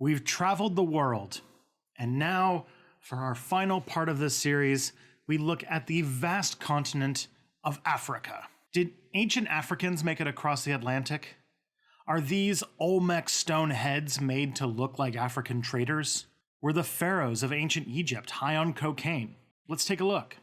We've traveled the world, and now, for our final part of this series, we look at the vast continent of Africa. Did ancient Africans make it across the Atlantic? Are these Olmec stone heads made to look like African traders? Were the pharaohs of ancient Egypt high on cocaine? Let's take a look.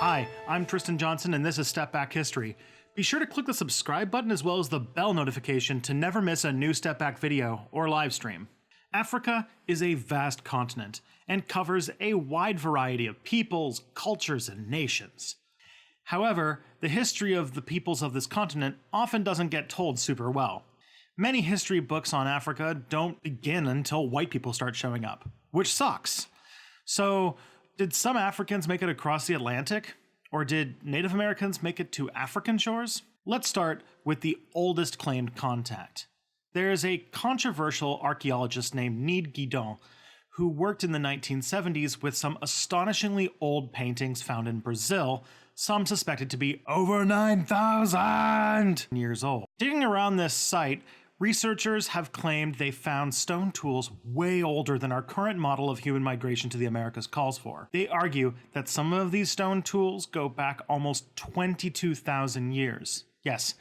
Hi, I'm Tristan Johnson, and this is Step Back History. Be sure to click the subscribe button as well as the bell notification to never miss a new Step Back video or live stream. Africa is a vast continent and covers a wide variety of peoples, cultures, and nations. However, the history of the peoples of this continent often doesn't get told super well. Many history books on Africa don't begin until white people start showing up, which sucks. So, did some Africans make it across the Atlantic? Or did Native Americans make it to African shores? Let's start with the oldest claimed contact. There is a controversial archaeologist named Need Guidon who worked in the 1970s with some astonishingly old paintings found in Brazil, some suspected to be over 9,000 years old. Digging around this site, researchers have claimed they found stone tools way older than our current model of human migration to the Americas calls for. They argue that some of these stone tools go back almost 22,000 years. Yes,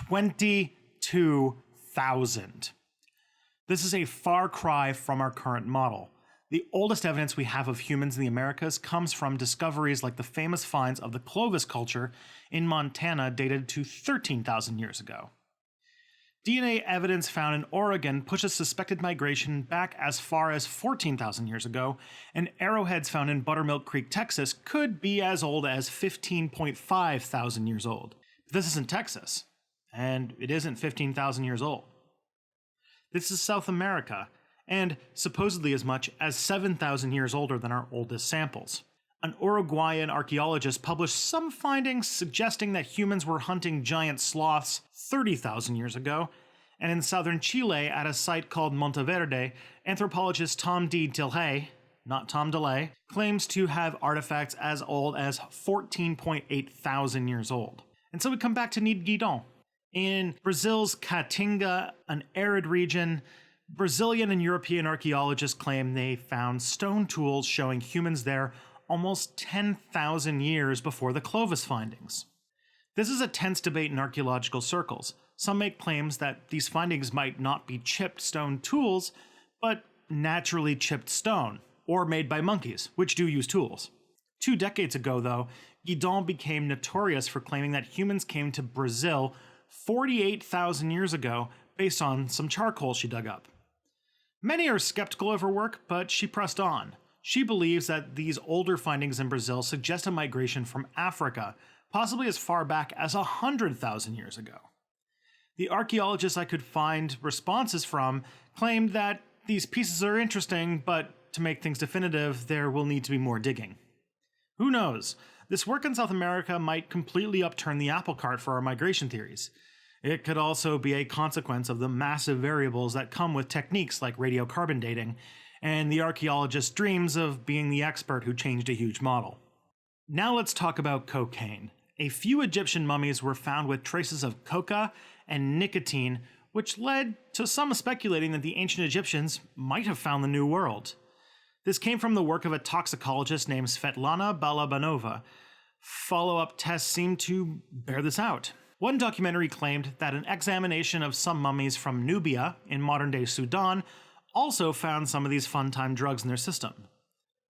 22,000. This is a far cry from our current model. The oldest evidence we have of humans in the Americas comes from discoveries like the famous finds of the Clovis culture in Montana dated to 13,000 years ago. DNA evidence found in Oregon pushes suspected migration back as far as 14,000 years ago, and arrowheads found in Buttermilk Creek, Texas could be as old as 15.5 thousand years old. But this isn't Texas, and it isn't 15,000 years old. This is South America, and supposedly as much as 7,000 years older than our oldest samples. An Uruguayan archaeologist published some findings suggesting that humans were hunting giant sloths 30,000 years ago, and in southern Chile at a site called Monteverde, anthropologist Tom D. Delhay, not Tom DeLay, claims to have artifacts as old as 14.8 thousand years old. And so we come back to Need Guidon. In Brazil's Caatinga, an arid region, Brazilian and European archaeologists claim they found stone tools showing humans there almost 10,000 years before the Clovis findings. This is a tense debate in archaeological circles. Some make claims that these findings might not be chipped stone tools, but naturally chipped stone, or made by monkeys, which do use tools. 2 decades ago, though, Guidon became notorious for claiming that humans came to Brazil 48,000 years ago based on some charcoal she dug up. Many are skeptical of her work, but she pressed on. She believes that these older findings in Brazil suggest a migration from Africa, possibly as far back as 100,000 years ago. The archaeologists I could find responses from claimed that these pieces are interesting, but to make things definitive, there will need to be more digging. Who knows? This work in South America might completely upturn the apple cart for our migration theories. It could also be a consequence of the massive variables that come with techniques like radiocarbon dating, and the archaeologist's dreams of being the expert who changed a huge model. Now let's talk about cocaine. A few Egyptian mummies were found with traces of coca and nicotine, which led to some speculating that the ancient Egyptians might have found the New World. This came from the work of a toxicologist named Svetlana Balabanova. Follow-up tests seem to bear this out. One documentary claimed that an examination of some mummies from Nubia in modern-day Sudan also found some of these fun-time drugs in their system.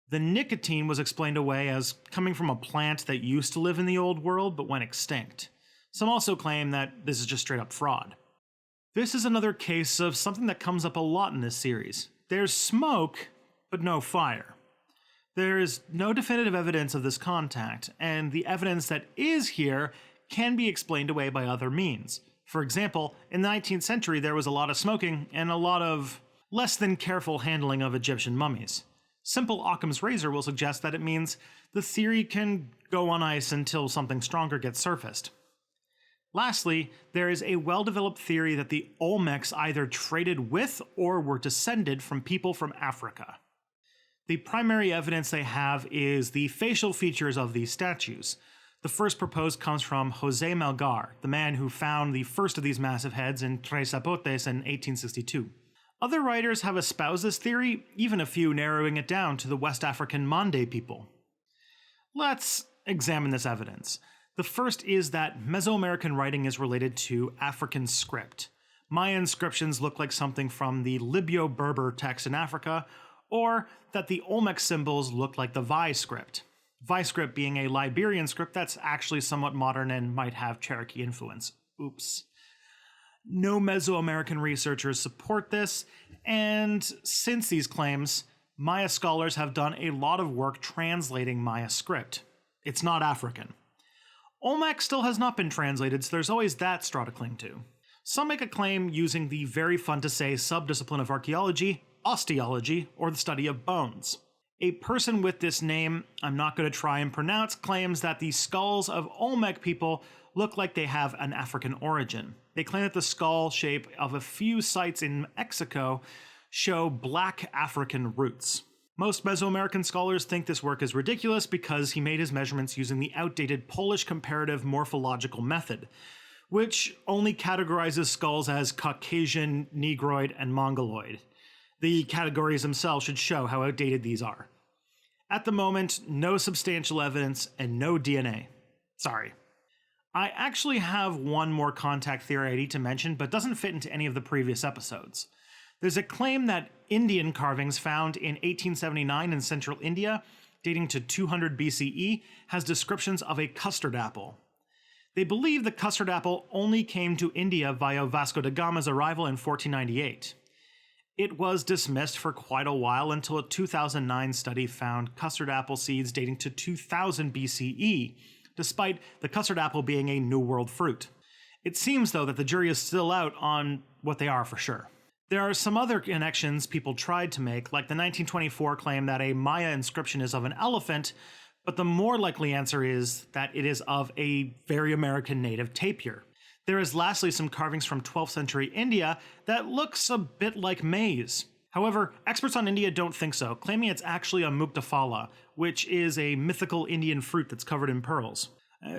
The nicotine was explained away as coming from a plant that used to live in the old world but went extinct. Some also claim that this is just straight-up fraud. This is another case of something that comes up a lot in this series. There's smoke, but no fire. There is no definitive evidence of this contact, and the evidence that is here can be explained away by other means. For example, in the 19th century there was a lot of smoking and a lot of less than careful handling of Egyptian mummies. Simple Occam's razor will suggest that it means the theory can go on ice until something stronger gets surfaced. Lastly, there is a well-developed theory that the Olmecs either traded with or were descended from people from Africa. The primary evidence they have is the facial features of these statues. The first proposed comes from Jose Melgar, the man who found the first of these massive heads in Tres Zapotes in 1862. Other writers have espoused this theory, even a few narrowing it down to the West African Mande people. Let's examine this evidence. The first is that Mesoamerican writing is related to African script. Maya inscriptions look like something from the Libyo-Berber text in Africa, or that the Olmec symbols look like the Vai script. Vai script being a Liberian script that's actually somewhat modern and might have Cherokee influence. Oops. No Mesoamerican researchers support this, and since these claims, Maya scholars have done a lot of work translating Maya script. It's not African. Olmec still has not been translated, so there's always that straw to cling to. Some make a claim using the very fun-to-say subdiscipline of archaeology, osteology, or the study of bones. A person with this name, I'm not going to try and pronounce, claims that the skulls of Olmec people look like they have an African origin. They claim that the skull shape of a few sites in Mexico show black African roots. Most Mesoamerican scholars think this work is ridiculous because he made his measurements using the outdated Polish comparative morphological method, which only categorizes skulls as Caucasian, Negroid, and Mongoloid. The categories themselves should show how outdated these are. At the moment, no substantial evidence and no DNA. Sorry. I actually have one more contact theory I need to mention, but doesn't fit into any of the previous episodes. There's a claim that Indian carvings found in 1879 in central India, dating to 200 BCE, has descriptions of a custard apple. They believe the custard apple only came to India via Vasco da Gama's arrival in 1498. It was dismissed for quite a while until a 2009 study found custard apple seeds dating to 2000 BCE, despite the custard apple being a New World fruit. It seems, though, that the jury is still out on what they are for sure. There are some other connections people tried to make, like the 1924 claim that a Maya inscription is of an elephant, but the more likely answer is that it is of a very American native tapir. There is lastly some carvings from 12th century India that looks a bit like maize. However, experts on India don't think so, claiming it's actually a muktafala, which is a mythical Indian fruit that's covered in pearls.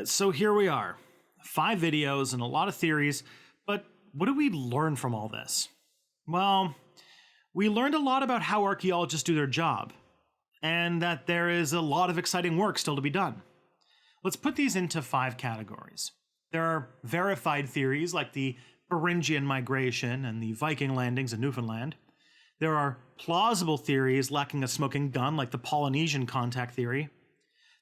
So here we are. 5 videos and a lot of theories, but what do we learn from all this? Well, we learned a lot about how archaeologists do their job, and that there is a lot of exciting work still to be done. Let's put these into 5 categories. There are verified theories like the Beringian migration and the Viking landings in Newfoundland. There are plausible theories lacking a smoking gun like the Polynesian contact theory.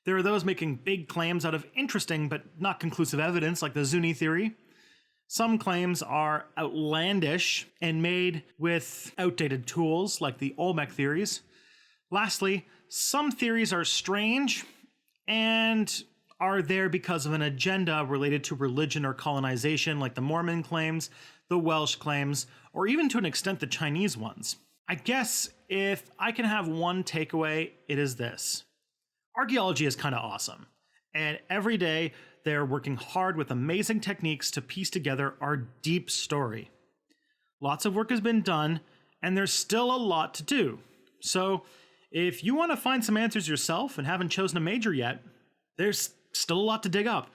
There are those making big claims out of interesting but not conclusive evidence like the Zuni theory. Some claims are outlandish and made with outdated tools like the Olmec theories. Lastly, some theories are strange and are there because of an agenda related to religion or colonization like the Mormon claims, the Welsh claims, or even to an extent the Chinese ones. I guess if I can have one takeaway, it is this. Archaeology is kind of awesome, and every day they're working hard with amazing techniques to piece together our deep story. Lots of work has been done, and there's still a lot to do. So if you want to find some answers yourself and haven't chosen a major yet, there's still a lot to dig up.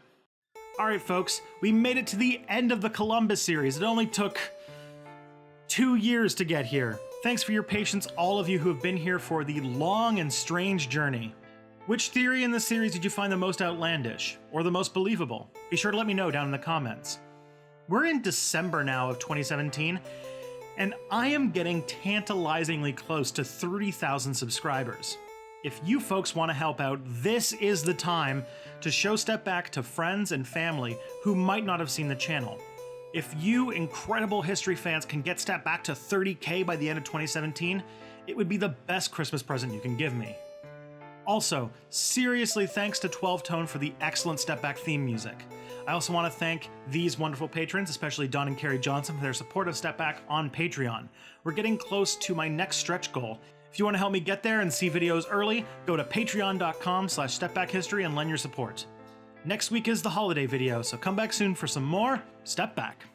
Alright folks, we made it to the end of the Columbus series. It only took 2 years to get here. Thanks for your patience, all of you who have been here for the long and strange journey. Which theory in this series did you find the most outlandish, or the most believable? Be sure to let me know down in the comments. We're in December now of 2017, and I am getting tantalizingly close to 30,000 subscribers. If you folks want to help out, this is the time to show Step Back to friends and family who might not have seen the channel. If you incredible history fans can get Step Back to 30K by the end of 2017, it would be the best Christmas present you can give me. Also, seriously thanks to 12 Tone for the excellent Step Back theme music. I also want to thank these wonderful patrons, especially Don and Kerry Johnson, for their support of Step Back on Patreon. We're getting close to my next stretch goal. If you want to help me get there and see videos early, go to patreon.com/stepbackhistory and lend your support. Next week is the holiday video, so come back soon for some more Step Back.